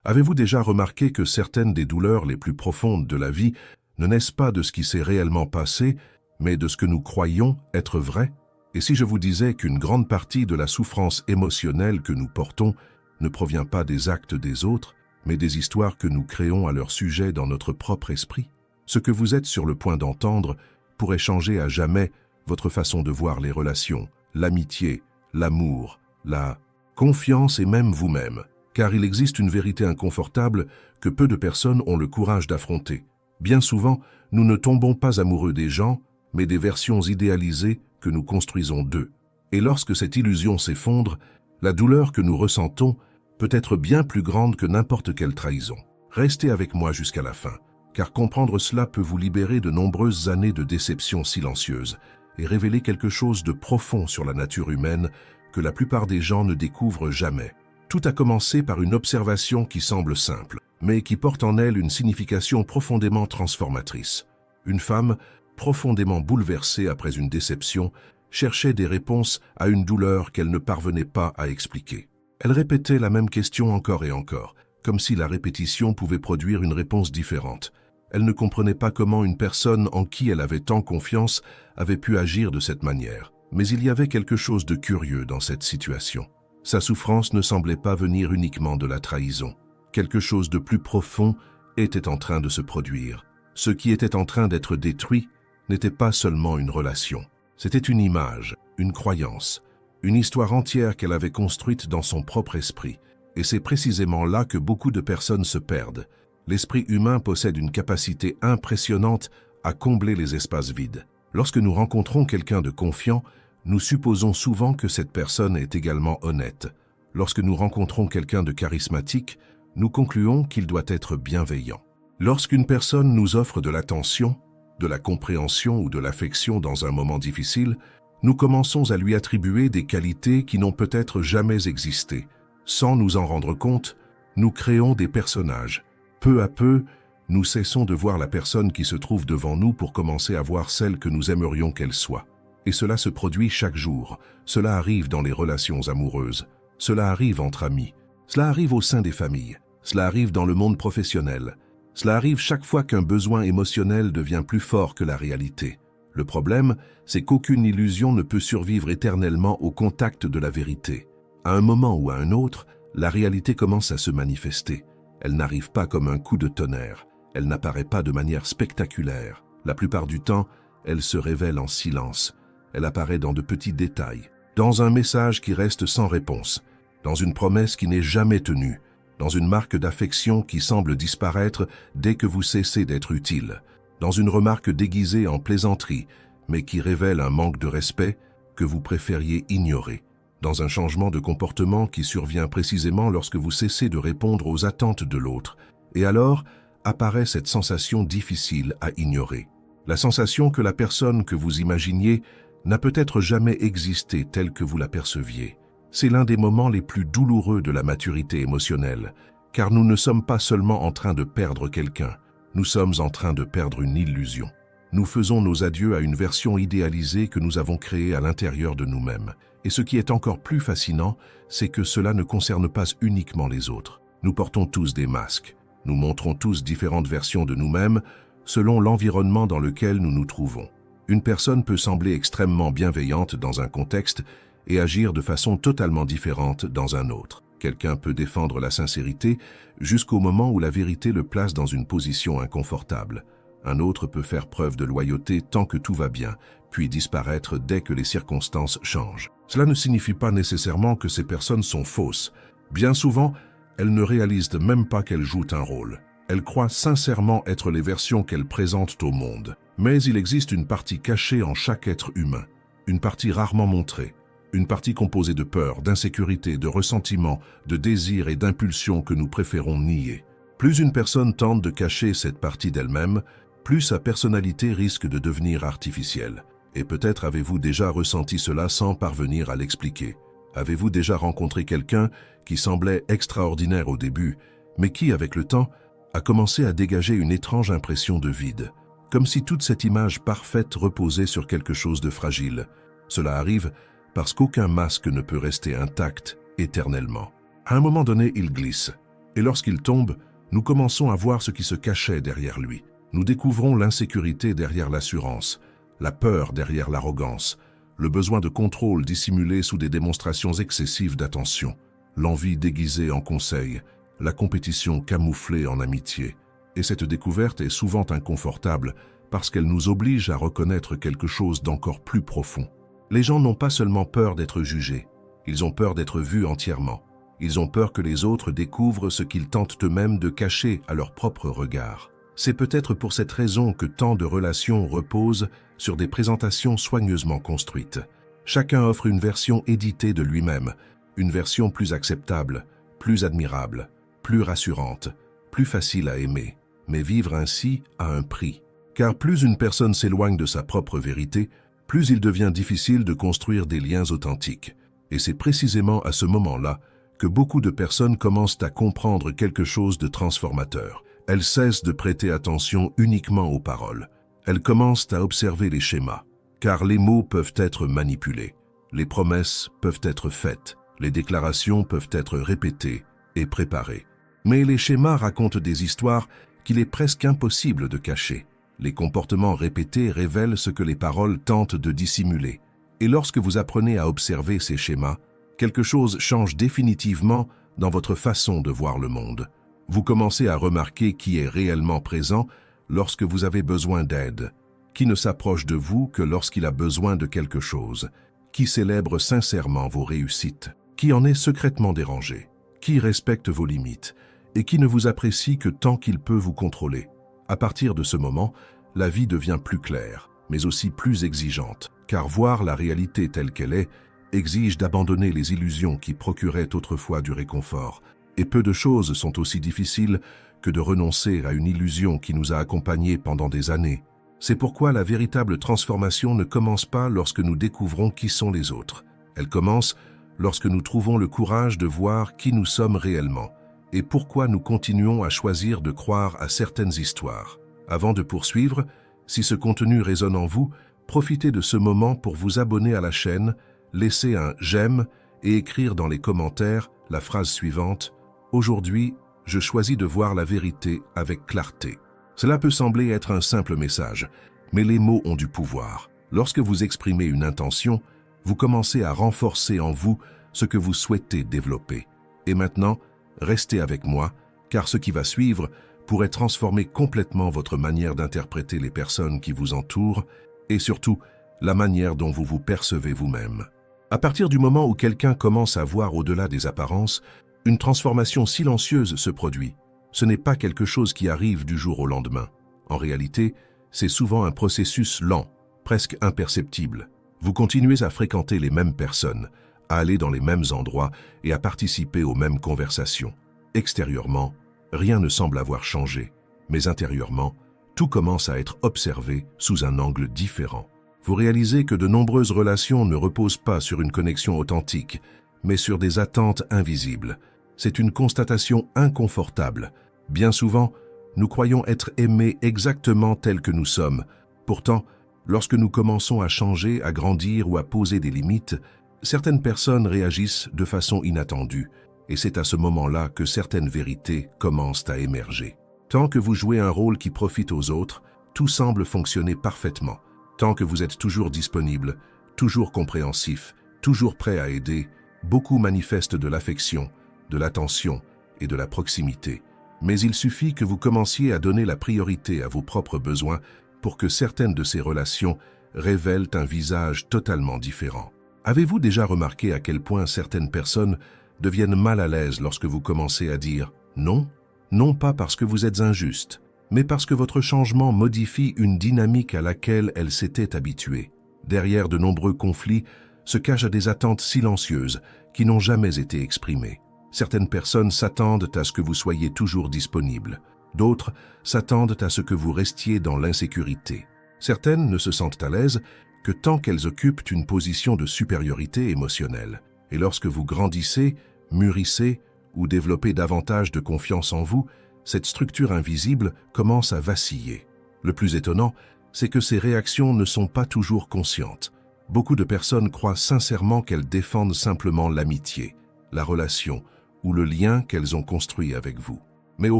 Avez-vous déjà remarqué que certaines des douleurs les plus profondes de la vie ne naissent pas de ce qui s'est réellement passé, mais de ce que nous croyons être vrai? Et si je vous disais qu'une grande partie de la souffrance émotionnelle que nous portons ne provient pas des actes des autres, mais des histoires que nous créons à leur sujet dans notre propre esprit? Ce que vous êtes sur le point d'entendre pourrait changer à jamais votre façon de voir les relations, l'amitié, l'amour, la confiance et même vous-même. Car il existe une vérité inconfortable que peu de personnes ont le courage d'affronter. Bien souvent, nous ne tombons pas amoureux des gens, mais des versions idéalisées que nous construisons d'eux. Et lorsque cette illusion s'effondre, la douleur que nous ressentons peut être bien plus grande que n'importe quelle trahison. Restez avec moi jusqu'à la fin, car comprendre cela peut vous libérer de nombreuses années de déceptions silencieuses et révéler quelque chose de profond sur la nature humaine que la plupart des gens ne découvrent jamais. Tout a commencé par une observation qui semble simple, mais qui porte en elle une signification profondément transformatrice. Une femme, profondément bouleversée après une déception, cherchait des réponses à une douleur qu'elle ne parvenait pas à expliquer. Elle répétait la même question encore et encore, comme si la répétition pouvait produire une réponse différente. Elle ne comprenait pas comment une personne en qui elle avait tant confiance avait pu agir de cette manière. Mais il y avait quelque chose de curieux dans cette situation. Sa souffrance ne semblait pas venir uniquement de la trahison. Quelque chose de plus profond était en train de se produire. Ce qui était en train d'être détruit n'était pas seulement une relation. C'était une image, une croyance, une histoire entière qu'elle avait construite dans son propre esprit. Et c'est précisément là que beaucoup de personnes se perdent. L'esprit humain possède une capacité impressionnante à combler les espaces vides. Lorsque nous rencontrons quelqu'un de confiant, nous supposons souvent que cette personne est également honnête. Lorsque nous rencontrons quelqu'un de charismatique, nous concluons qu'il doit être bienveillant. Lorsqu'une personne nous offre de l'attention, de la compréhension ou de l'affection dans un moment difficile, nous commençons à lui attribuer des qualités qui n'ont peut-être jamais existé. Sans nous en rendre compte, nous créons des personnages. Peu à peu, nous cessons de voir la personne qui se trouve devant nous pour commencer à voir celle que nous aimerions qu'elle soit. Et cela se produit chaque jour. Cela arrive dans les relations amoureuses. Cela arrive entre amis. Cela arrive au sein des familles. Cela arrive dans le monde professionnel. Cela arrive chaque fois qu'un besoin émotionnel devient plus fort que la réalité. Le problème, c'est qu'aucune illusion ne peut survivre éternellement au contact de la vérité. À un moment ou à un autre, la réalité commence à se manifester. Elle n'arrive pas comme un coup de tonnerre. Elle n'apparaît pas de manière spectaculaire. La plupart du temps, elle se révèle en silence. Elle apparaît dans de petits détails, dans un message qui reste sans réponse, dans une promesse qui n'est jamais tenue, dans une marque d'affection qui semble disparaître dès que vous cessez d'être utile, dans une remarque déguisée en plaisanterie, mais qui révèle un manque de respect que vous préfériez ignorer, dans un changement de comportement qui survient précisément lorsque vous cessez de répondre aux attentes de l'autre, et alors apparaît cette sensation difficile à ignorer. La sensation que la personne que vous imaginiez n'a peut-être jamais existé telle que vous l'aperceviez. C'est l'un des moments les plus douloureux de la maturité émotionnelle, car nous ne sommes pas seulement en train de perdre quelqu'un, nous sommes en train de perdre une illusion. Nous faisons nos adieux à une version idéalisée que nous avons créée à l'intérieur de nous-mêmes. Et ce qui est encore plus fascinant, c'est que cela ne concerne pas uniquement les autres. Nous portons tous des masques. Nous montrons tous différentes versions de nous-mêmes selon l'environnement dans lequel nous nous trouvons. Une personne peut sembler extrêmement bienveillante dans un contexte et agir de façon totalement différente dans un autre. Quelqu'un peut défendre la sincérité jusqu'au moment où la vérité le place dans une position inconfortable. Un autre peut faire preuve de loyauté tant que tout va bien, puis disparaître dès que les circonstances changent. Cela ne signifie pas nécessairement que ces personnes sont fausses. Bien souvent, elles ne réalisent même pas qu'elles jouent un rôle. Elles croient sincèrement être les versions qu'elles présentent au monde. Mais il existe une partie cachée en chaque être humain, une partie rarement montrée, une partie composée de peur, d'insécurité, de ressentiment, de désir et d'impulsion que nous préférons nier. Plus une personne tente de cacher cette partie d'elle-même, plus sa personnalité risque de devenir artificielle. Et peut-être avez-vous déjà ressenti cela sans parvenir à l'expliquer. Avez-vous déjà rencontré quelqu'un qui semblait extraordinaire au début, mais qui, avec le temps, a commencé à dégager une étrange impression de vide, comme si toute cette image parfaite reposait sur quelque chose de fragile. Cela arrive parce qu'aucun masque ne peut rester intact éternellement. À un moment donné, il glisse. Et lorsqu'il tombe, nous commençons à voir ce qui se cachait derrière lui. Nous découvrons l'insécurité derrière l'assurance, la peur derrière l'arrogance, le besoin de contrôle dissimulé sous des démonstrations excessives d'attention, l'envie déguisée en conseil, la compétition camouflée en amitié. Et cette découverte est souvent inconfortable parce qu'elle nous oblige à reconnaître quelque chose d'encore plus profond. Les gens n'ont pas seulement peur d'être jugés, ils ont peur d'être vus entièrement. Ils ont peur que les autres découvrent ce qu'ils tentent eux-mêmes de cacher à leur propre regard. C'est peut-être pour cette raison que tant de relations reposent sur des présentations soigneusement construites. Chacun offre une version éditée de lui-même, une version plus acceptable, plus admirable, plus rassurante, plus facile à aimer. Mais vivre ainsi a un prix. Car plus une personne s'éloigne de sa propre vérité, plus il devient difficile de construire des liens authentiques. Et c'est précisément à ce moment-là que beaucoup de personnes commencent à comprendre quelque chose de transformateur. Elles cessent de prêter attention uniquement aux paroles. Elles commencent à observer les schémas, car les mots peuvent être manipulés, les promesses peuvent être faites, les déclarations peuvent être répétées et préparées. Mais les schémas racontent des histoires qu'il est presque impossible de cacher. Les comportements répétés révèlent ce que les paroles tentent de dissimuler. Et lorsque vous apprenez à observer ces schémas, quelque chose change définitivement dans votre façon de voir le monde. Vous commencez à remarquer qui est réellement présent lorsque vous avez besoin d'aide, qui ne s'approche de vous que lorsqu'il a besoin de quelque chose, qui célèbre sincèrement vos réussites, qui en est secrètement dérangé, qui respecte vos limites et qui ne vous apprécie que tant qu'il peut vous contrôler. À partir de ce moment, la vie devient plus claire, mais aussi plus exigeante, car voir la réalité telle qu'elle est exige d'abandonner les illusions qui procuraient autrefois du réconfort. Et peu de choses sont aussi difficiles que de renoncer à une illusion qui nous a accompagnés pendant des années. C'est pourquoi la véritable transformation ne commence pas lorsque nous découvrons qui sont les autres. Elle commence lorsque nous trouvons le courage de voir qui nous sommes réellement et pourquoi nous continuons à choisir de croire à certaines histoires. Avant de poursuivre, si ce contenu résonne en vous, profitez de ce moment pour vous abonner à la chaîne, laisser un « j'aime » et écrire dans les commentaires la phrase suivante « Aujourd'hui, je choisis de voir la vérité avec clarté ». Cela peut sembler être un simple message, mais les mots ont du pouvoir. Lorsque vous exprimez une intention, vous commencez à renforcer en vous ce que vous souhaitez développer. Et maintenant, restez avec moi, car ce qui va suivre pourrait transformer complètement votre manière d'interpréter les personnes qui vous entourent et surtout la manière dont vous vous percevez vous-même. À partir du moment où quelqu'un commence à voir au-delà des apparences, une transformation silencieuse se produit. Ce n'est pas quelque chose qui arrive du jour au lendemain. En réalité, c'est souvent un processus lent, presque imperceptible. Vous continuez à fréquenter les mêmes personnes, à aller dans les mêmes endroits et à participer aux mêmes conversations. Extérieurement, rien ne semble avoir changé, mais intérieurement, tout commence à être observé sous un angle différent. Vous réalisez que de nombreuses relations ne reposent pas sur une connexion authentique, mais sur des attentes invisibles. C'est une constatation inconfortable. Bien souvent, nous croyons être aimés exactement tels que nous sommes. Pourtant, lorsque nous commençons à changer, à grandir ou à poser des limites, certaines personnes réagissent de façon inattendue. Et c'est à ce moment-là que certaines vérités commencent à émerger. Tant que vous jouez un rôle qui profite aux autres, tout semble fonctionner parfaitement. Tant que vous êtes toujours disponible, toujours compréhensif, toujours prêt à aider, beaucoup manifestent de l'affection, de l'attention et de la proximité. Mais il suffit que vous commenciez à donner la priorité à vos propres besoins pour que certaines de ces relations révèlent un visage totalement différent. Avez-vous déjà remarqué à quel point certaines personnes deviennent mal à l'aise lorsque vous commencez à dire « non » ? Non pas parce que vous êtes injuste, mais parce que votre changement modifie une dynamique à laquelle elles s'étaient habituées. Derrière de nombreux conflits se cachent des attentes silencieuses qui n'ont jamais été exprimées. Certaines personnes s'attendent à ce que vous soyez toujours disponible. D'autres s'attendent à ce que vous restiez dans l'insécurité. Certaines ne se sentent à l'aise que tant qu'elles occupent une position de supériorité émotionnelle. Et lorsque vous grandissez, mûrissez ou développez davantage de confiance en vous, cette structure invisible commence à vaciller. Le plus étonnant, c'est que ces réactions ne sont pas toujours conscientes. Beaucoup de personnes croient sincèrement qu'elles défendent simplement l'amitié, la relation ou le lien qu'elles ont construit avec vous. Mais au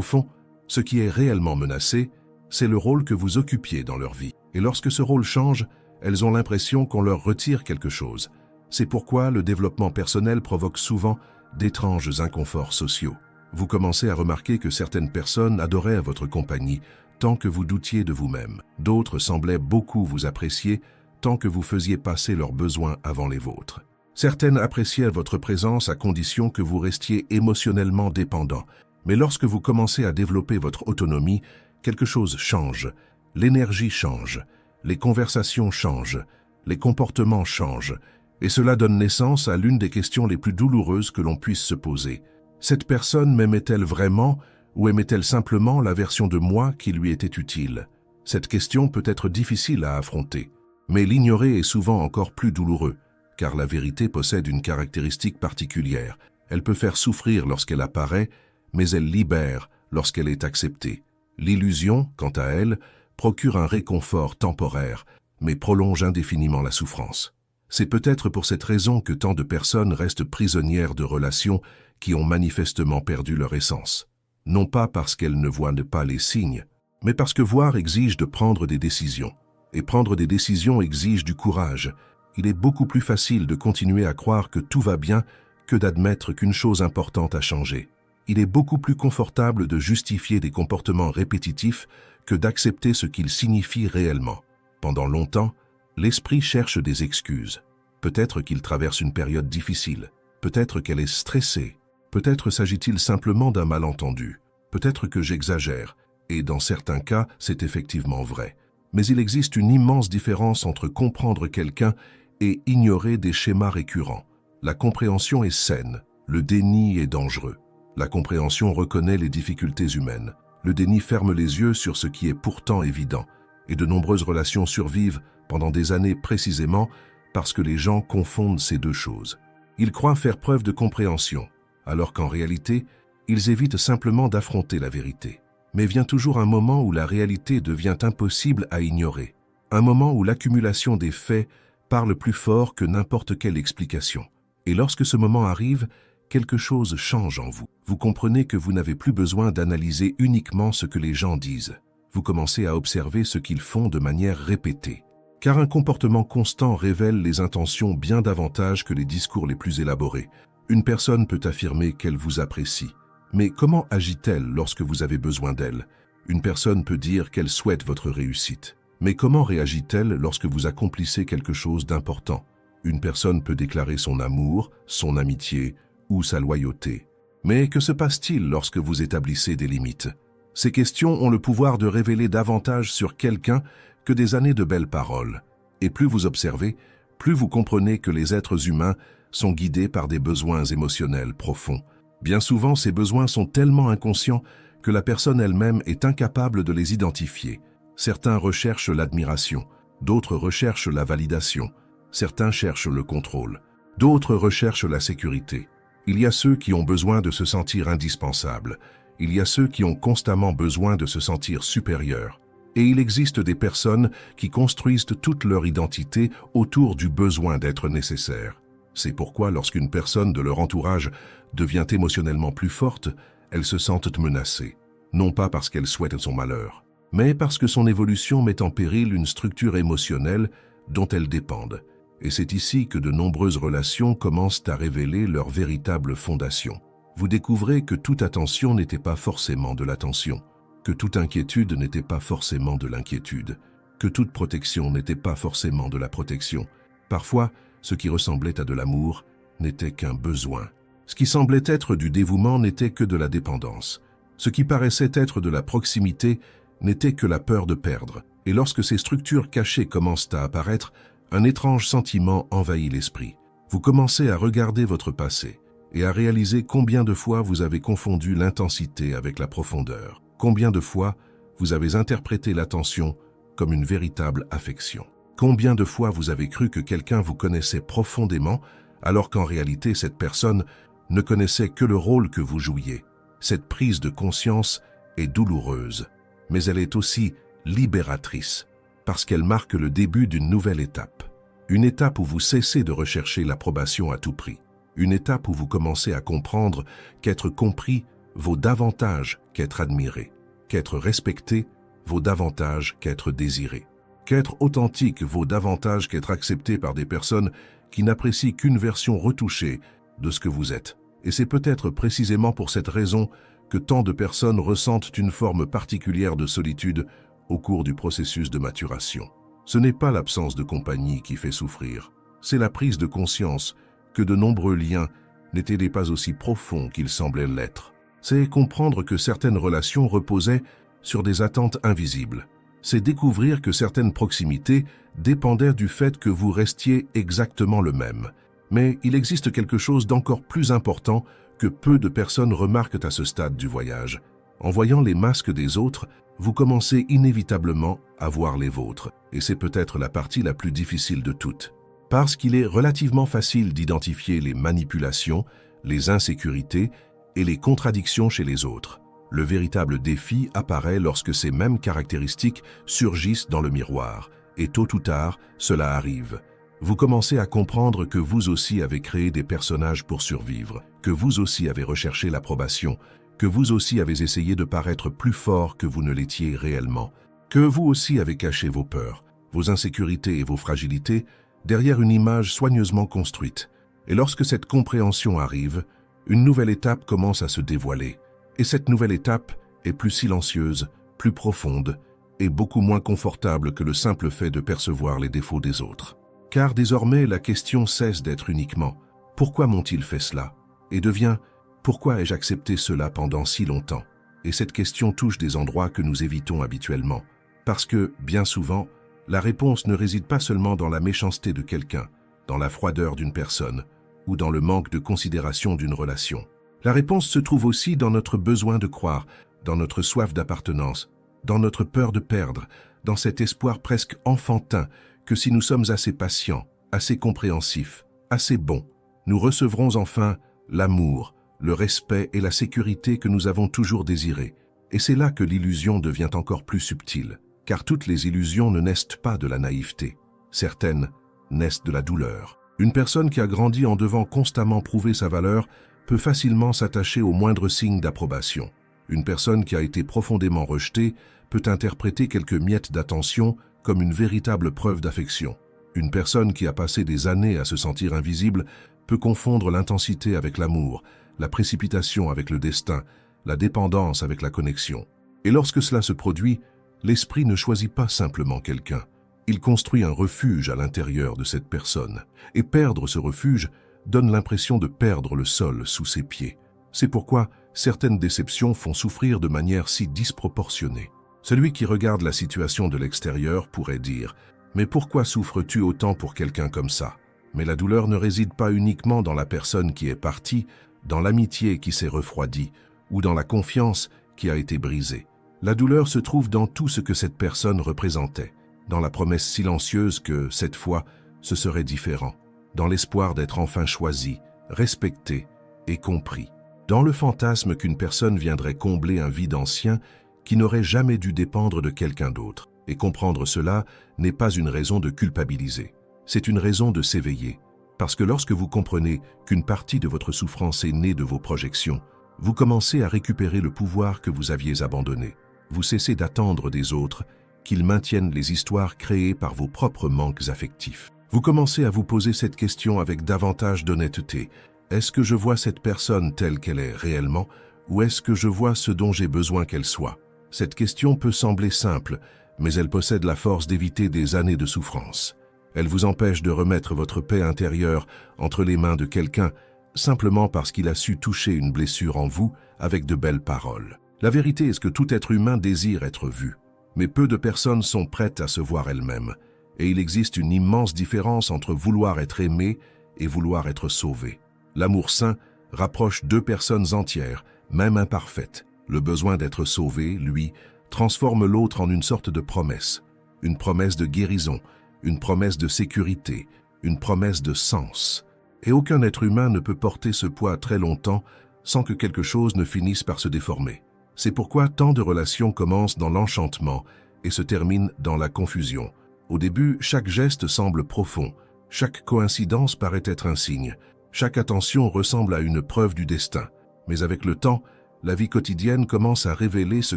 fond, ce qui est réellement menacé, c'est le rôle que vous occupiez dans leur vie. Et lorsque ce rôle change, elles ont l'impression qu'on leur retire quelque chose. C'est pourquoi le développement personnel provoque souvent d'étranges inconforts sociaux. Vous commencez à remarquer que certaines personnes adoraient votre compagnie tant que vous doutiez de vous-même. D'autres semblaient beaucoup vous apprécier tant que vous faisiez passer leurs besoins avant les vôtres. Certaines appréciaient votre présence à condition que vous restiez émotionnellement dépendant. Mais lorsque vous commencez à développer votre autonomie, quelque chose change. L'énergie change, les conversations changent, les comportements changent. Et cela donne naissance à l'une des questions les plus douloureuses que l'on puisse se poser. Cette personne m'aimait-elle vraiment ou aimait-elle simplement la version de moi qui lui était utile? Cette question peut être difficile à affronter, mais l'ignorer est souvent encore plus douloureux, car la vérité possède une caractéristique particulière. Elle peut faire souffrir lorsqu'elle apparaît, mais elle libère lorsqu'elle est acceptée. L'illusion, quant à elle, procure un réconfort temporaire, mais prolonge indéfiniment la souffrance. C'est peut-être pour cette raison que tant de personnes restent prisonnières de relations qui ont manifestement perdu leur essence. Non pas parce qu'elles ne voient pas les signes, mais parce que voir exige de prendre des décisions. Et prendre des décisions exige du courage. Il est beaucoup plus facile de continuer à croire que tout va bien que d'admettre qu'une chose importante a changé. Il est beaucoup plus confortable de justifier des comportements répétitifs que d'accepter ce qu'ils signifient réellement. Pendant longtemps, l'esprit cherche des excuses. Peut-être qu'il traverse une période difficile. Peut-être qu'elle est stressée. Peut-être s'agit-il simplement d'un malentendu. Peut-être que j'exagère. Et dans certains cas, c'est effectivement vrai. Mais il existe une immense différence entre comprendre quelqu'un et ignorer des schémas récurrents. La compréhension est saine. Le déni est dangereux. La compréhension reconnaît les difficultés humaines. Le déni ferme les yeux sur ce qui est pourtant évident. Et de nombreuses relations survivent pendant des années précisément parce que les gens confondent ces deux choses. Ils croient faire preuve de compréhension, alors qu'en réalité, ils évitent simplement d'affronter la vérité. Mais vient toujours un moment où la réalité devient impossible à ignorer. Un moment où l'accumulation des faits parle plus fort que n'importe quelle explication. Et lorsque ce moment arrive, quelque chose change en vous. Vous comprenez que vous n'avez plus besoin d'analyser uniquement ce que les gens disent. Vous commencez à observer ce qu'ils font de manière répétée. Car un comportement constant révèle les intentions bien davantage que les discours les plus élaborés. Une personne peut affirmer qu'elle vous apprécie. Mais comment agit-elle lorsque vous avez besoin d'elle? Une personne peut dire qu'elle souhaite votre réussite. Mais comment réagit-elle lorsque vous accomplissez quelque chose d'important? Une personne peut déclarer son amour, son amitié ou sa loyauté. Mais que se passe-t-il lorsque vous établissez des limites? Ces questions ont le pouvoir de révéler davantage sur quelqu'un que des années de belles paroles. Et plus vous observez, plus vous comprenez que les êtres humains sont guidés par des besoins émotionnels profonds. Bien souvent, ces besoins sont tellement inconscients que la personne elle-même est incapable de les identifier. Certains recherchent l'admiration, d'autres recherchent la validation, certains cherchent le contrôle, d'autres recherchent la sécurité. Il y a ceux qui ont besoin de se sentir indispensables, il y a ceux qui ont constamment besoin de se sentir supérieurs. Et il existe des personnes qui construisent toute leur identité autour du besoin d'être nécessaire. C'est pourquoi lorsqu'une personne de leur entourage devient émotionnellement plus forte, elles se sentent menacées. Non pas parce qu'elles souhaitent son malheur, mais parce que son évolution met en péril une structure émotionnelle dont elles dépendent. Et c'est ici que de nombreuses relations commencent à révéler leur véritable fondation. Vous découvrez que toute attention n'était pas forcément de l'attention, que toute inquiétude n'était pas forcément de l'inquiétude, que toute protection n'était pas forcément de la protection. Parfois, ce qui ressemblait à de l'amour n'était qu'un besoin. Ce qui semblait être du dévouement n'était que de la dépendance. Ce qui paraissait être de la proximité n'était que la peur de perdre. Et lorsque ces structures cachées commencent à apparaître, un étrange sentiment envahit l'esprit. Vous commencez à regarder votre passé et à réaliser combien de fois vous avez confondu l'intensité avec la profondeur. Combien de fois vous avez interprété l'attention comme une véritable affection? Combien de fois vous avez cru que quelqu'un vous connaissait profondément alors qu'en réalité cette personne ne connaissait que le rôle que vous jouiez? Cette prise de conscience est douloureuse, mais elle est aussi libératrice parce qu'elle marque le début d'une nouvelle étape. Une étape où vous cessez de rechercher l'approbation à tout prix. une étape où vous commencez à comprendre qu'être compris vaut davantage qu'être admiré, qu'être respecté vaut davantage qu'être désiré, qu'être authentique vaut davantage qu'être accepté par des personnes qui n'apprécient qu'une version retouchée de ce que vous êtes. Et c'est peut-être précisément pour cette raison que tant de personnes ressentent une forme particulière de solitude au cours du processus de maturation. Ce n'est pas l'absence de compagnie qui fait souffrir, c'est la prise de conscience que de nombreux liens n'étaient pas aussi profonds qu'ils semblaient l'être. C'est comprendre que certaines relations reposaient sur des attentes invisibles. C'est découvrir que certaines proximités dépendaient du fait que vous restiez exactement le même. Mais il existe quelque chose d'encore plus important que peu de personnes remarquent à ce stade du voyage. En voyant les masques des autres, vous commencez inévitablement à voir les vôtres, et c'est peut-être la partie la plus difficile de toutes. Parce qu'il est relativement facile d'identifier les manipulations, les insécurités et les contradictions chez les autres. Le véritable défi apparaît lorsque ces mêmes caractéristiques surgissent dans le miroir, et tôt ou tard, cela arrive. Vous commencez à comprendre que vous aussi avez créé des personnages pour survivre, que vous aussi avez recherché l'approbation, que vous aussi avez essayé de paraître plus fort que vous ne l'étiez réellement, que vous aussi avez caché vos peurs, vos insécurités et vos fragilités derrière une image soigneusement construite. Et lorsque cette compréhension arrive, une nouvelle étape commence à se dévoiler. Et cette nouvelle étape est plus silencieuse, plus profonde et beaucoup moins confortable que le simple fait de percevoir les défauts des autres. Car désormais, la question cesse d'être uniquement « Pourquoi m'ont-ils fait cela ?» et devient « Pourquoi ai-je accepté cela pendant si longtemps ?» Et cette question touche des endroits que nous évitons habituellement. Parce que, bien souvent, la réponse ne réside pas seulement dans la méchanceté de quelqu'un, dans la froideur d'une personne ou dans le manque de considération d'une relation. La réponse se trouve aussi dans notre besoin de croire, dans notre soif d'appartenance, dans notre peur de perdre, dans cet espoir presque enfantin que si nous sommes assez patients, assez compréhensifs, assez bons, nous recevrons enfin l'amour, le respect et la sécurité que nous avons toujours désirés. Et c'est là que l'illusion devient encore plus subtile, car toutes les illusions ne naissent pas de la naïveté. Certaines naissent de la douleur. Une personne qui a grandi en devant constamment prouver sa valeur peut facilement s'attacher au moindre signe d'approbation. Une personne qui a été profondément rejetée peut interpréter quelques miettes d'attention comme une véritable preuve d'affection. Une personne qui a passé des années à se sentir invisible peut confondre l'intensité avec l'amour, la précipitation avec le destin, la dépendance avec la connexion. Et lorsque cela se produit, l'esprit ne choisit pas simplement quelqu'un. Il construit un refuge à l'intérieur de cette personne. Et perdre ce refuge donne l'impression de perdre le sol sous ses pieds. C'est pourquoi certaines déceptions font souffrir de manière si disproportionnée. Celui qui regarde la situation de l'extérieur pourrait dire « Mais pourquoi souffres-tu autant pour quelqu'un comme ça ?» Mais la douleur ne réside pas uniquement dans la personne qui est partie, dans l'amitié qui s'est refroidie ou dans la confiance qui a été brisée. La douleur se trouve dans tout ce que cette personne représentait, dans la promesse silencieuse que, cette fois, ce serait différent, dans l'espoir d'être enfin choisi, respecté et compris, dans le fantasme qu'une personne viendrait combler un vide ancien qui n'aurait jamais dû dépendre de quelqu'un d'autre. Et comprendre cela n'est pas une raison de culpabiliser, c'est une raison de s'éveiller. Parce que lorsque vous comprenez qu'une partie de votre souffrance est née de vos projections, vous commencez à récupérer le pouvoir que vous aviez abandonné. Vous cessez d'attendre des autres qu'ils maintiennent les histoires créées par vos propres manques affectifs. Vous commencez à vous poser cette question avec davantage d'honnêteté. Est-ce que je vois cette personne telle qu'elle est réellement, ou est-ce que je vois ce dont j'ai besoin qu'elle soit? Cette question peut sembler simple, mais elle possède la force d'éviter des années de souffrance. Elle vous empêche de remettre votre paix intérieure entre les mains de quelqu'un, simplement parce qu'il a su toucher une blessure en vous avec de belles paroles. La vérité est que tout être humain désire être vu, mais peu de personnes sont prêtes à se voir elles-mêmes, et il existe une immense différence entre vouloir être aimé et vouloir être sauvé. L'amour saint rapproche deux personnes entières, même imparfaites. Le besoin d'être sauvé, lui, transforme l'autre en une sorte de promesse. Une promesse de guérison, une promesse de sécurité, une promesse de sens. Et aucun être humain ne peut porter ce poids très longtemps sans que quelque chose ne finisse par se déformer. C'est pourquoi tant de relations commencent dans l'enchantement et se terminent dans la confusion. Au début, chaque geste semble profond, chaque coïncidence paraît être un signe, Chaque attention ressemble à une preuve du destin. Mais avec le temps, la vie quotidienne commence à révéler ce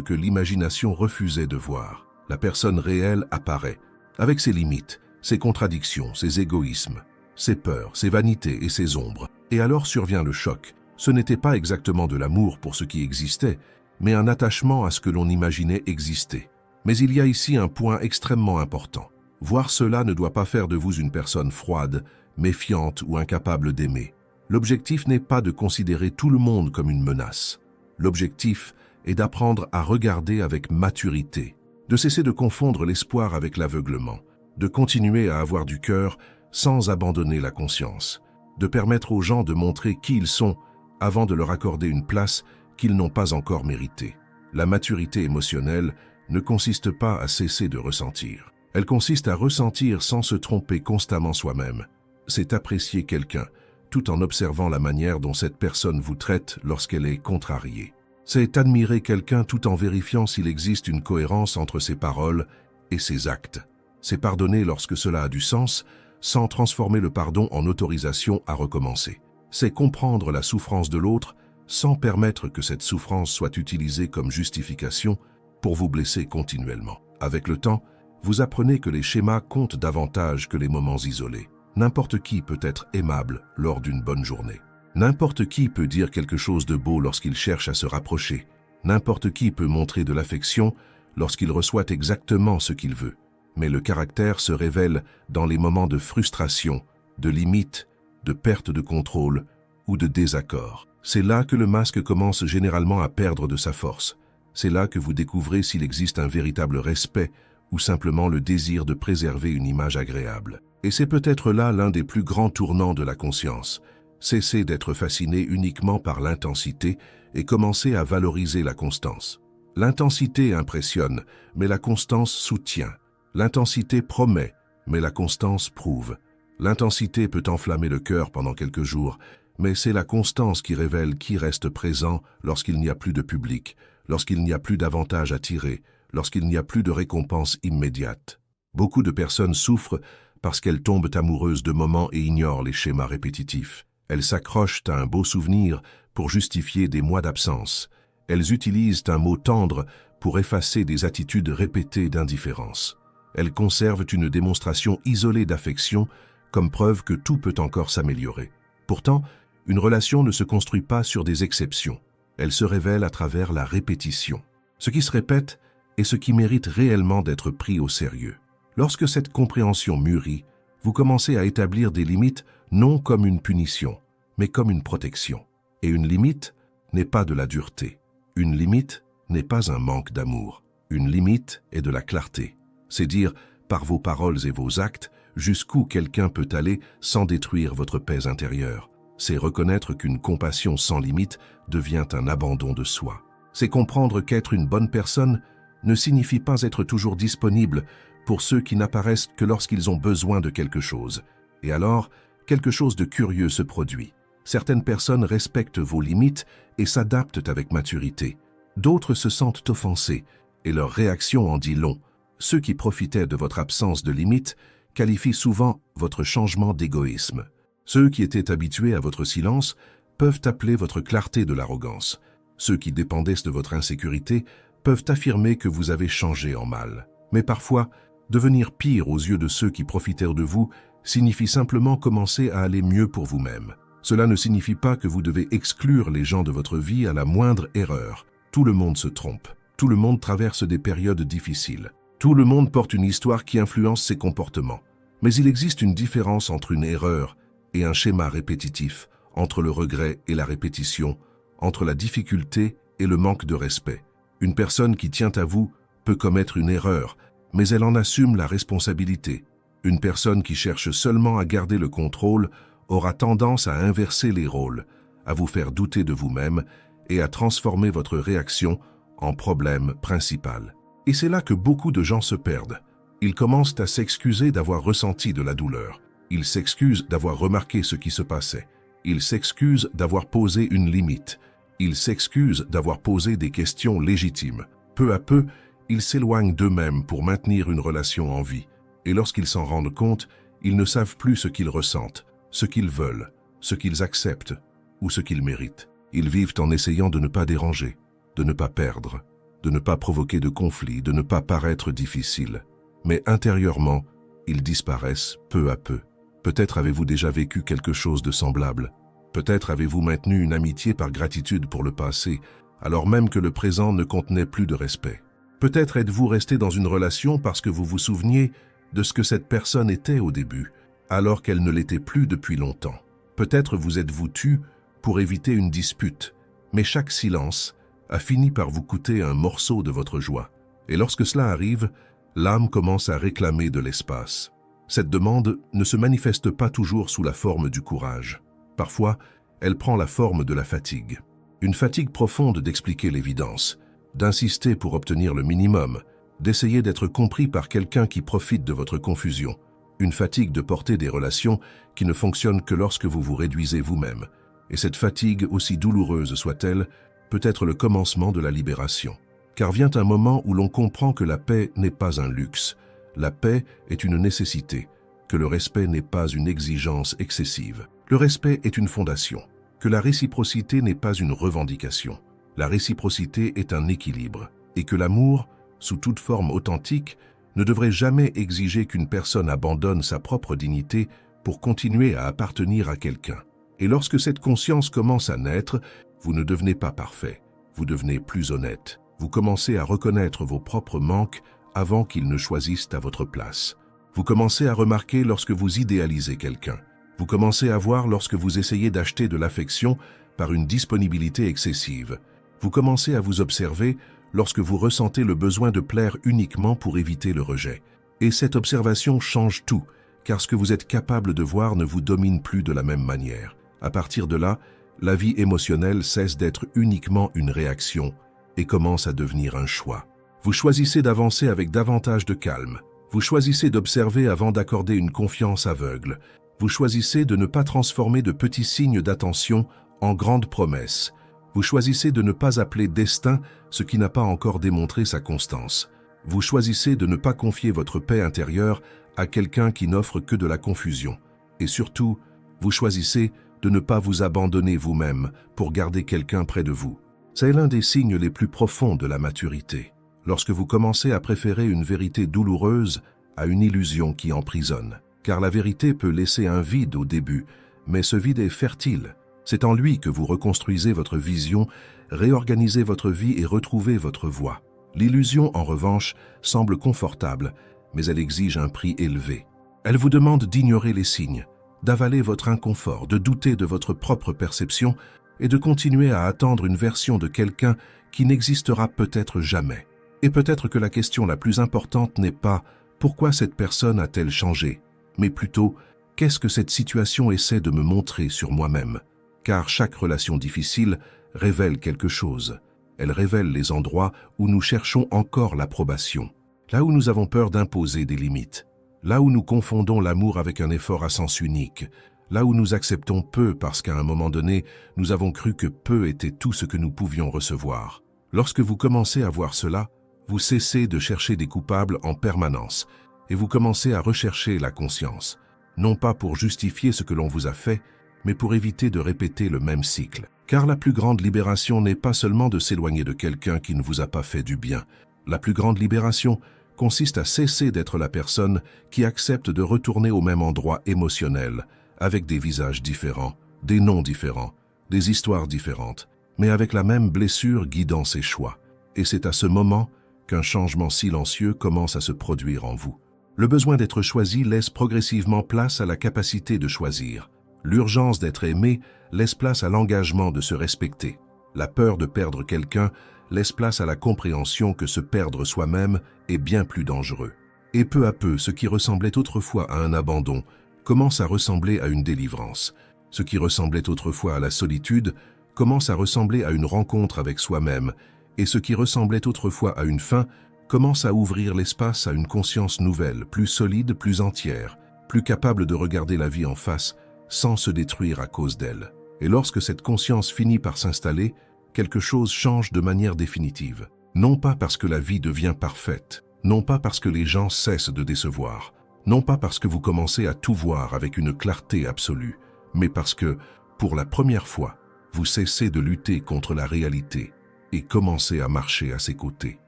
que l'imagination refusait de voir. La personne réelle apparaît, avec ses limites, ses contradictions, ses égoïsmes, ses peurs, ses vanités et ses ombres. Et alors survient le choc. Ce n'était pas exactement de l'amour pour ce qui existait, mais un attachement à ce que l'on imaginait exister. Mais il y a ici un point extrêmement important. Voir cela ne doit pas faire de vous une personne froide, méfiante ou incapable d'aimer. L'objectif n'est pas de considérer tout le monde comme une menace. L'objectif est d'apprendre à regarder avec maturité, de cesser de confondre l'espoir avec l'aveuglement, de continuer à avoir du cœur sans abandonner la conscience, de permettre aux gens de montrer qui ils sont avant de leur accorder une place qu'ils n'ont pas encore méritée. La maturité émotionnelle ne consiste pas à cesser de ressentir. Elle consiste à ressentir sans se tromper constamment soi-même. C'est apprécier quelqu'un, tout en observant la manière dont cette personne vous traite lorsqu'elle est contrariée. C'est admirer quelqu'un tout en vérifiant s'il existe une cohérence entre ses paroles et ses actes. C'est pardonner lorsque cela a du sens, sans transformer le pardon en autorisation à recommencer. C'est comprendre la souffrance de l'autre sans permettre que cette souffrance soit utilisée comme justification pour vous blesser continuellement. Avec le temps, vous apprenez que les schémas comptent davantage que les moments isolés. N'importe qui peut être aimable lors d'une bonne journée. N'importe qui peut dire quelque chose de beau lorsqu'il cherche à se rapprocher. N'importe qui peut montrer de l'affection lorsqu'il reçoit exactement ce qu'il veut. Mais le caractère se révèle dans les moments de frustration, de limite, de perte de contrôle ou de désaccord. C'est là que le masque commence généralement à perdre de sa force. C'est là que vous découvrez s'il existe un véritable respect ou simplement le désir de préserver une image agréable. Et c'est peut-être là l'un des plus grands tournants de la conscience. Cesser d'être fasciné uniquement par l'intensité et commencer à valoriser la constance. L'intensité impressionne, mais la constance soutient. L'intensité promet, mais la constance prouve. L'intensité peut enflammer le cœur pendant quelques jours, mais c'est la constance qui révèle qui reste présent lorsqu'il n'y a plus de public, lorsqu'il n'y a plus d'avantages à tirer, lorsqu'il n'y a plus de récompense immédiate. Beaucoup de personnes souffrent parce qu'elles tombent amoureuses de moments et ignorent les schémas répétitifs. Elles s'accrochent à un beau souvenir pour justifier des mois d'absence. Elles utilisent un mot tendre pour effacer des attitudes répétées d'indifférence. Elles conservent une démonstration isolée d'affection comme preuve que tout peut encore s'améliorer. Pourtant, une relation ne se construit pas sur des exceptions. Elle se révèle à travers la répétition. Ce qui se répète est ce qui mérite réellement d'être pris au sérieux. Lorsque cette compréhension mûrit, vous commencez à établir des limites non comme une punition, mais comme une protection. Et une limite n'est pas de la dureté. Une limite n'est pas un manque d'amour. Une limite est de la clarté. C'est dire, par vos paroles et vos actes, jusqu'où quelqu'un peut aller sans détruire votre paix intérieure. C'est reconnaître qu'une compassion sans limite devient un abandon de soi. C'est comprendre qu'être une bonne personne ne signifie pas être toujours disponible pour ceux qui n'apparaissent que lorsqu'ils ont besoin de quelque chose. Et alors, quelque chose de curieux se produit. Certaines personnes respectent vos limites et s'adaptent avec maturité. D'autres se sentent offensées et leur réaction en dit long. Ceux qui profitaient de votre absence de limites qualifient souvent votre changement d'égoïsme. Ceux qui étaient habitués à votre silence peuvent appeler votre clarté de l'arrogance. Ceux qui dépendaient de votre insécurité peuvent affirmer que vous avez changé en mal. Mais parfois, devenir pire aux yeux de ceux qui profitèrent de vous signifie simplement commencer à aller mieux pour vous-même. Cela ne signifie pas que vous devez exclure les gens de votre vie à la moindre erreur. Tout le monde se trompe. Tout le monde traverse des périodes difficiles. Tout le monde porte une histoire qui influence ses comportements. Mais il existe une différence entre une erreur et un schéma répétitif, entre le regret et la répétition, entre la difficulté et le manque de respect. Une personne qui tient à vous peut commettre une erreur, mais elle en assume la responsabilité. Une personne qui cherche seulement à garder le contrôle aura tendance à inverser les rôles, à vous faire douter de vous-même et à transformer votre réaction en problème principal. Et c'est là que beaucoup de gens se perdent. Ils commencent à s'excuser d'avoir ressenti de la douleur. Ils s'excusent d'avoir remarqué ce qui se passait. Ils s'excusent d'avoir posé une limite. Ils s'excusent d'avoir posé des questions légitimes. Peu à peu, ils s'éloignent d'eux-mêmes pour maintenir une relation en vie. Et lorsqu'ils s'en rendent compte, ils ne savent plus ce qu'ils ressentent, ce qu'ils veulent. ce qu'ils acceptent ou ce qu'ils méritent. Ils vivent en essayant de ne pas déranger, de ne pas perdre, de ne pas provoquer de conflits, de ne pas paraître difficiles. Mais intérieurement, ils disparaissent peu à peu. Peut-être avez-vous déjà vécu quelque chose de semblable. Peut-être avez-vous maintenu une amitié par gratitude pour le passé, alors même que le présent ne contenait plus de respect. Peut-être êtes-vous resté dans une relation parce que vous vous souveniez de ce que cette personne était au début, alors qu'elle ne l'était plus depuis longtemps. Peut-être vous êtes-vous tu pour éviter une dispute, mais chaque silence a fini par vous coûter un morceau de votre joie. Et lorsque cela arrive, l'âme commence à réclamer de l'espace. Cette demande ne se manifeste pas toujours sous la forme du courage. Parfois, elle prend la forme de la fatigue. Une fatigue profonde d'expliquer l'évidence, d'insister pour obtenir le minimum, d'essayer d'être compris par quelqu'un qui profite de votre confusion. Une fatigue de porter des relations qui ne fonctionnent que lorsque vous vous réduisez vous-même. Et cette fatigue, aussi douloureuse soit-elle, peut être le commencement de la libération. Car vient un moment où l'on comprend que la paix n'est pas un luxe. La paix est une nécessité, que le respect n'est pas une exigence excessive. Le respect est une fondation, que la réciprocité n'est pas une revendication. La réciprocité est un équilibre, et que l'amour, sous toute forme authentique, ne devrait jamais exiger qu'une personne abandonne sa propre dignité pour continuer à appartenir à quelqu'un. Et lorsque cette conscience commence à naître, vous ne devenez pas parfait, vous devenez plus honnête. Vous commencez à reconnaître vos propres manques avant qu'ils ne choisissent à votre place. Vous commencez à remarquer lorsque vous idéalisez quelqu'un. Vous commencez à voir lorsque vous essayez d'acheter de l'affection par une disponibilité excessive. Vous commencez à vous observer lorsque vous ressentez le besoin de plaire uniquement pour éviter le rejet. Et cette observation change tout, car ce que vous êtes capable de voir ne vous domine plus de la même manière. À partir de là, la vie émotionnelle cesse d'être uniquement une réaction et commence à devenir un choix. Vous choisissez d'avancer avec davantage de calme. Vous choisissez d'observer avant d'accorder une confiance aveugle. Vous choisissez de ne pas transformer de petits signes d'attention en grandes promesses. Vous choisissez de ne pas appeler destin ce qui n'a pas encore démontré sa constance. Vous choisissez de ne pas confier votre paix intérieure à quelqu'un qui n'offre que de la confusion. Et surtout, vous choisissez de ne pas vous abandonner vous-même pour garder quelqu'un près de vous. C'est l'un des signes les plus profonds de la maturité. Lorsque vous commencez à préférer une vérité douloureuse à une illusion qui emprisonne. Car la vérité peut laisser un vide au début, mais ce vide est fertile. C'est en lui que vous reconstruisez votre vision, réorganisez votre vie et retrouvez votre voie. L'illusion, en revanche, semble confortable, mais elle exige un prix élevé. Elle vous demande d'ignorer les signes, d'avaler votre inconfort, de douter de votre propre perception et de continuer à attendre une version de quelqu'un qui n'existera peut-être jamais. Et peut-être que la question la plus importante n'est pas « pourquoi cette personne a-t-elle changé ?», mais plutôt « qu'est-ce que cette situation essaie de me montrer sur moi-même ?» Car chaque relation difficile révèle quelque chose. Elle révèle les endroits où nous cherchons encore l'approbation, là où nous avons peur d'imposer des limites, là où nous confondons l'amour avec un effort à sens unique, là où nous acceptons peu parce qu'à un moment donné, nous avons cru que peu était tout ce que nous pouvions recevoir. Lorsque vous commencez à voir cela, vous cessez de chercher des coupables en permanence et vous commencez à rechercher la conscience, non pas pour justifier ce que l'on vous a fait, mais pour éviter de répéter le même cycle. Car la plus grande libération n'est pas seulement de s'éloigner de quelqu'un qui ne vous a pas fait du bien. La plus grande libération consiste à cesser d'être la personne qui accepte de retourner au même endroit émotionnel, avec des visages différents, des noms différents, des histoires différentes, mais avec la même blessure guidant ses choix. Et c'est à ce moment qu'un changement silencieux commence à se produire en vous. Le besoin d'être choisi laisse progressivement place à la capacité de choisir. L'urgence d'être aimé laisse place à l'engagement de se respecter. La peur de perdre quelqu'un laisse place à la compréhension que se perdre soi-même est bien plus dangereux. Et peu à peu, ce qui ressemblait autrefois à un abandon commence à ressembler à une délivrance. Ce qui ressemblait autrefois à la solitude commence à ressembler à une rencontre avec soi-même, et ce qui ressemblait autrefois à une fin commence à ouvrir l'espace à une conscience nouvelle, plus solide, plus entière, plus capable de regarder la vie en face sans se détruire à cause d'elle. Et lorsque cette conscience finit par s'installer, quelque chose change de manière définitive. Non pas parce que la vie devient parfaite, non pas parce que les gens cessent de décevoir, non pas parce que vous commencez à tout voir avec une clarté absolue, mais parce que, pour la première fois, vous cessez de lutter contre la réalité et commencez à marcher à ses côtés.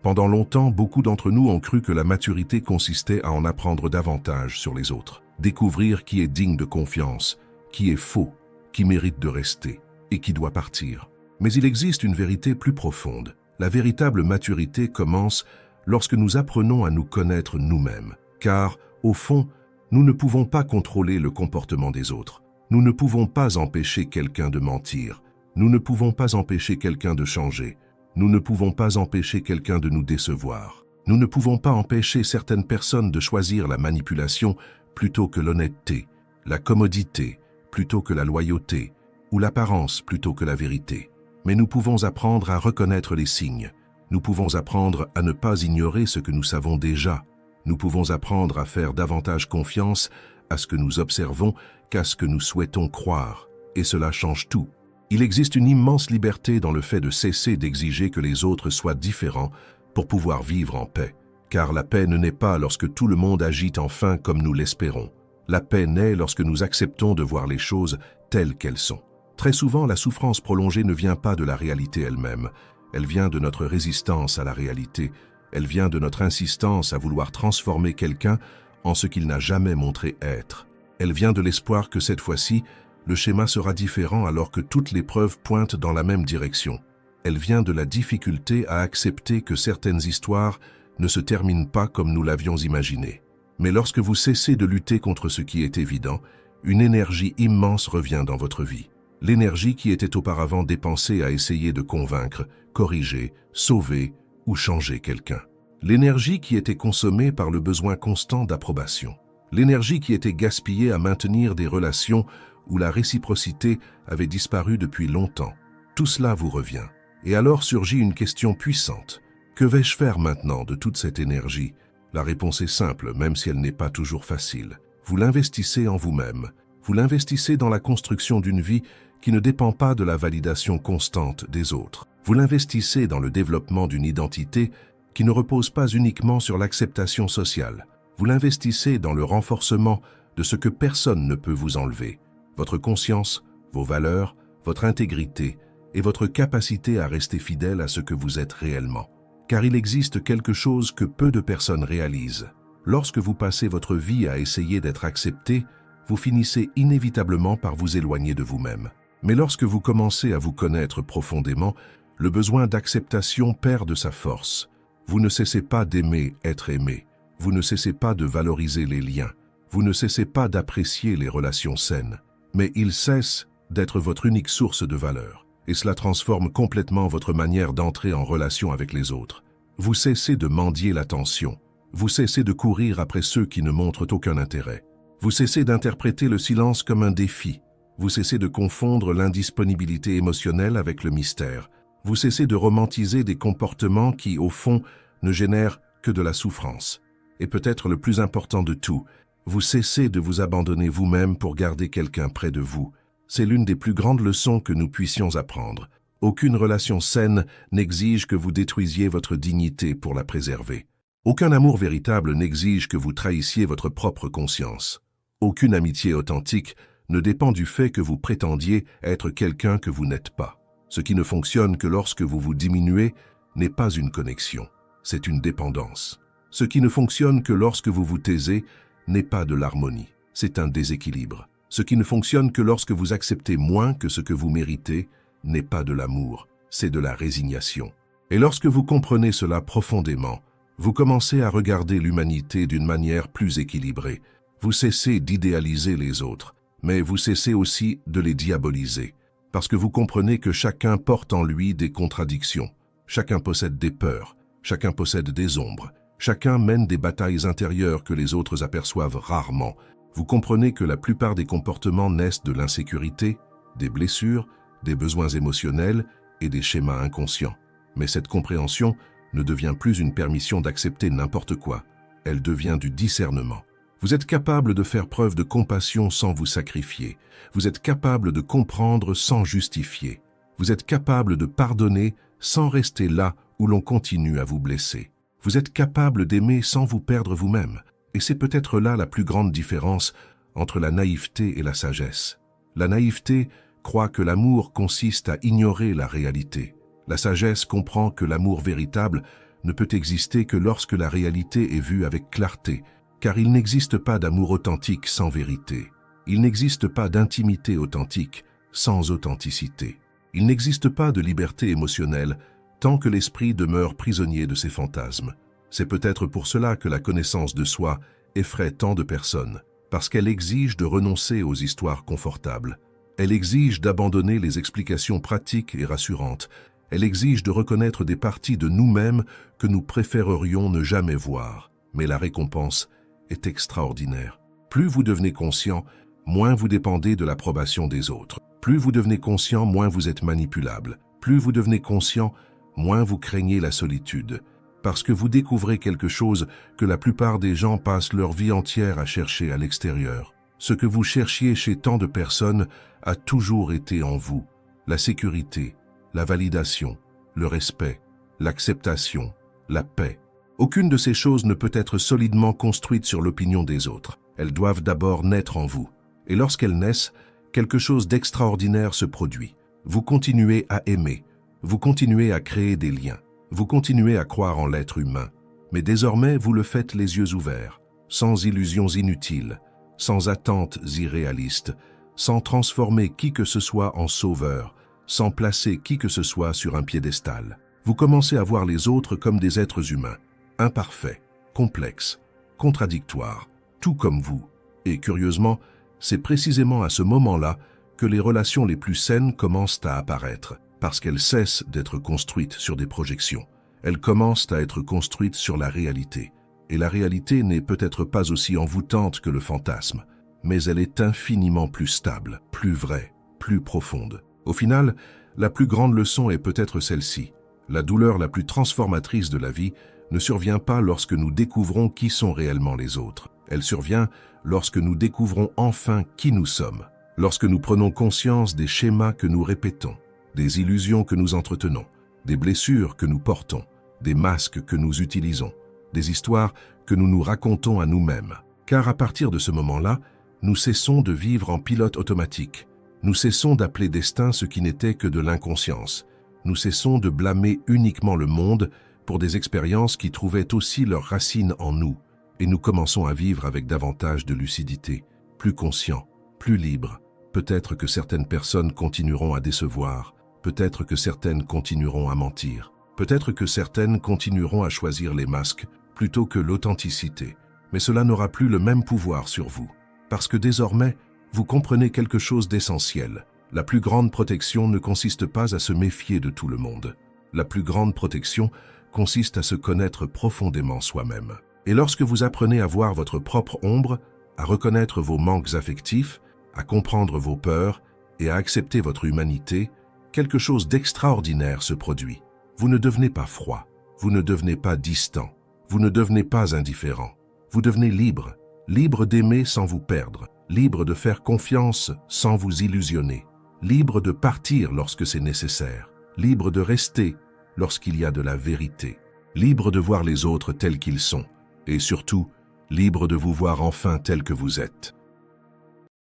Pendant longtemps, beaucoup d'entre nous ont cru que la maturité consistait à en apprendre davantage sur les autres, découvrir qui est digne de confiance, qui est faux, qui mérite de rester et qui doit partir. Mais il existe une vérité plus profonde. La véritable maturité commence lorsque nous apprenons à nous connaître nous-mêmes. Car, au fond, nous ne pouvons pas contrôler le comportement des autres. Nous ne pouvons pas empêcher quelqu'un de mentir. Nous ne pouvons pas empêcher quelqu'un de changer. Nous ne pouvons pas empêcher quelqu'un de nous décevoir. Nous ne pouvons pas empêcher certaines personnes de choisir la manipulation plutôt que l'honnêteté, la commodité plutôt que la loyauté, ou l'apparence plutôt que la vérité. Mais nous pouvons apprendre à reconnaître les signes. Nous pouvons apprendre à ne pas ignorer ce que nous savons déjà. Nous pouvons apprendre à faire davantage confiance à ce que nous observons qu'à ce que nous souhaitons croire. Et cela change tout. Il existe une immense liberté dans le fait de cesser d'exiger que les autres soient différents pour pouvoir vivre en paix. Car la paix ne naît pas lorsque tout le monde agit enfin comme nous l'espérons. La paix naît lorsque nous acceptons de voir les choses telles qu'elles sont. Très souvent, la souffrance prolongée ne vient pas de la réalité elle-même. Elle vient de notre résistance à la réalité. Elle vient de notre insistance à vouloir transformer quelqu'un en ce qu'il n'a jamais montré être. Elle vient de l'espoir que cette fois-ci, le schéma sera différent alors que toutes les preuves pointent dans la même direction. Elle vient de la difficulté à accepter que certaines histoires ne se terminent pas comme nous l'avions imaginé. Mais lorsque vous cessez de lutter contre ce qui est évident, une énergie immense revient dans votre vie. L'énergie qui était auparavant dépensée à essayer de convaincre, corriger, sauver ou changer quelqu'un. L'énergie qui était consommée par le besoin constant d'approbation. L'énergie qui était gaspillée à maintenir des relations où la réciprocité avait disparu depuis longtemps. Tout cela vous revient. Et alors surgit une question puissante. Que vais-je faire maintenant de toute cette énergie? La réponse est simple, même si elle n'est pas toujours facile. Vous l'investissez en vous-même. Vous l'investissez dans la construction d'une vie qui ne dépend pas de la validation constante des autres. Vous l'investissez dans le développement d'une identité qui ne repose pas uniquement sur l'acceptation sociale. Vous l'investissez dans le renforcement de ce que personne ne peut vous enlever. Votre conscience, vos valeurs, votre intégrité et votre capacité à rester fidèle à ce que vous êtes réellement. Car il existe quelque chose que peu de personnes réalisent. Lorsque vous passez votre vie à essayer d'être accepté, vous finissez inévitablement par vous éloigner de vous-même. Mais lorsque vous commencez à vous connaître profondément, le besoin d'acceptation perd de sa force. Vous ne cessez pas d'aimer être aimé. Vous ne cessez pas de valoriser les liens. Vous ne cessez pas d'apprécier les relations saines. Mais ils cessent d'être votre unique source de valeur. Et cela transforme complètement votre manière d'entrer en relation avec les autres. Vous cessez de mendier l'attention. Vous cessez de courir après ceux qui ne montrent aucun intérêt. Vous cessez d'interpréter le silence comme un défi. Vous cessez de confondre l'indisponibilité émotionnelle avec le mystère. Vous cessez de romantiser des comportements qui, au fond, ne génèrent que de la souffrance. Et peut-être le plus important de tout, vous cessez de vous abandonner vous-même pour garder quelqu'un près de vous. C'est l'une des plus grandes leçons que nous puissions apprendre. Aucune relation saine n'exige que vous détruisiez votre dignité pour la préserver. Aucun amour véritable n'exige que vous trahissiez votre propre conscience. Aucune amitié authentique ne dépend du fait que vous prétendiez être quelqu'un que vous n'êtes pas. Ce qui ne fonctionne que lorsque vous vous diminuez n'est pas une connexion, c'est une dépendance. Ce qui ne fonctionne que lorsque vous vous taisez n'est pas de l'harmonie, c'est un déséquilibre. Ce qui ne fonctionne que lorsque vous acceptez moins que ce que vous méritez n'est pas de l'amour, c'est de la résignation. Et lorsque vous comprenez cela profondément, vous commencez à regarder l'humanité d'une manière plus équilibrée. Vous cessez d'idéaliser les autres, mais vous cessez aussi de les diaboliser, parce que vous comprenez que chacun porte en lui des contradictions. Chacun possède des peurs, chacun possède des ombres, chacun mène des batailles intérieures que les autres aperçoivent rarement. Vous comprenez que la plupart des comportements naissent de l'insécurité, des blessures, des besoins émotionnels et des schémas inconscients. Mais cette compréhension ne devient plus une permission d'accepter n'importe quoi. Elle devient du discernement. Vous êtes capable de faire preuve de compassion sans vous sacrifier. Vous êtes capable de comprendre sans justifier. Vous êtes capable de pardonner sans rester là où l'on continue à vous blesser. Vous êtes capable d'aimer sans vous perdre vous-même. Et c'est peut-être là la plus grande différence entre la naïveté et la sagesse. La naïveté croit que l'amour consiste à ignorer la réalité. La sagesse comprend que l'amour véritable ne peut exister que lorsque la réalité est vue avec clarté, car il n'existe pas d'amour authentique sans vérité. Il n'existe pas d'intimité authentique sans authenticité. Il n'existe pas de liberté émotionnelle tant que l'esprit demeure prisonnier de ses fantasmes. C'est peut-être pour cela que la connaissance de soi effraie tant de personnes, parce qu'elle exige de renoncer aux histoires confortables. Elle exige d'abandonner les explications pratiques et rassurantes. Elle exige de reconnaître des parties de nous-mêmes que nous préférerions ne jamais voir. Mais la récompense est extraordinaire. Plus vous devenez conscient, moins vous dépendez de l'approbation des autres. Plus vous devenez conscient, moins vous êtes manipulable. Plus vous devenez conscient, moins vous craignez la solitude. Parce que vous découvrez quelque chose que la plupart des gens passent leur vie entière à chercher à l'extérieur. Ce que vous cherchiez chez tant de personnes a toujours été en vous. La sécurité, la validation, le respect, l'acceptation, la paix. Aucune de ces choses ne peut être solidement construite sur l'opinion des autres. Elles doivent d'abord naître en vous. Et lorsqu'elles naissent, quelque chose d'extraordinaire se produit. Vous continuez à aimer, vous continuez à créer des liens, vous continuez à croire en l'être humain. Mais désormais, vous le faites les yeux ouverts, sans illusions inutiles, sans attentes irréalistes, sans transformer qui que ce soit en sauveur, sans placer qui que ce soit sur un piédestal. Vous commencez à voir les autres comme des êtres humains, imparfaits, complexes, contradictoires, tout comme vous. Et curieusement, c'est précisément à ce moment-là que les relations les plus saines commencent à apparaître, parce qu'elles cessent d'être construites sur des projections. Elles commencent à être construites sur la réalité. Et la réalité n'est peut-être pas aussi envoûtante que le fantasme, mais elle est infiniment plus stable, plus vraie, plus profonde. Au final, la plus grande leçon est peut-être celle-ci. La douleur la plus transformatrice de la vie ne survient pas lorsque nous découvrons qui sont réellement les autres. Elle survient lorsque nous découvrons enfin qui nous sommes, lorsque nous prenons conscience des schémas que nous répétons, des illusions que nous entretenons, des blessures que nous portons, des masques que nous utilisons, des histoires que nous nous racontons à nous-mêmes. Car à partir de ce moment-là, nous cessons de vivre en pilote automatique. Nous cessons d'appeler destin ce qui n'était que de l'inconscience. Nous cessons de blâmer uniquement le monde pour des expériences qui trouvaient aussi leurs racines en nous. Et nous commençons à vivre avec davantage de lucidité, plus conscients, plus libres. Peut-être que certaines personnes continueront à décevoir, peut-être que certaines continueront à mentir, peut-être que certaines continueront à choisir les masques plutôt que l'authenticité. Mais cela n'aura plus le même pouvoir sur vous. Parce que désormais, vous comprenez quelque chose d'essentiel. La plus grande protection ne consiste pas à se méfier de tout le monde. La plus grande protection consiste à se connaître profondément soi-même. Et lorsque vous apprenez à voir votre propre ombre, à reconnaître vos manques affectifs, à comprendre vos peurs et à accepter votre humanité, quelque chose d'extraordinaire se produit. Vous ne devenez pas froid, vous ne devenez pas distant, vous ne devenez pas indifférent. Vous devenez libre, libre d'aimer sans vous perdre, libre de faire confiance sans vous illusionner, libre de partir lorsque c'est nécessaire, libre de rester lorsqu'il y a de la vérité, libre de voir les autres tels qu'ils sont, et surtout, libre de vous voir enfin tel que vous êtes.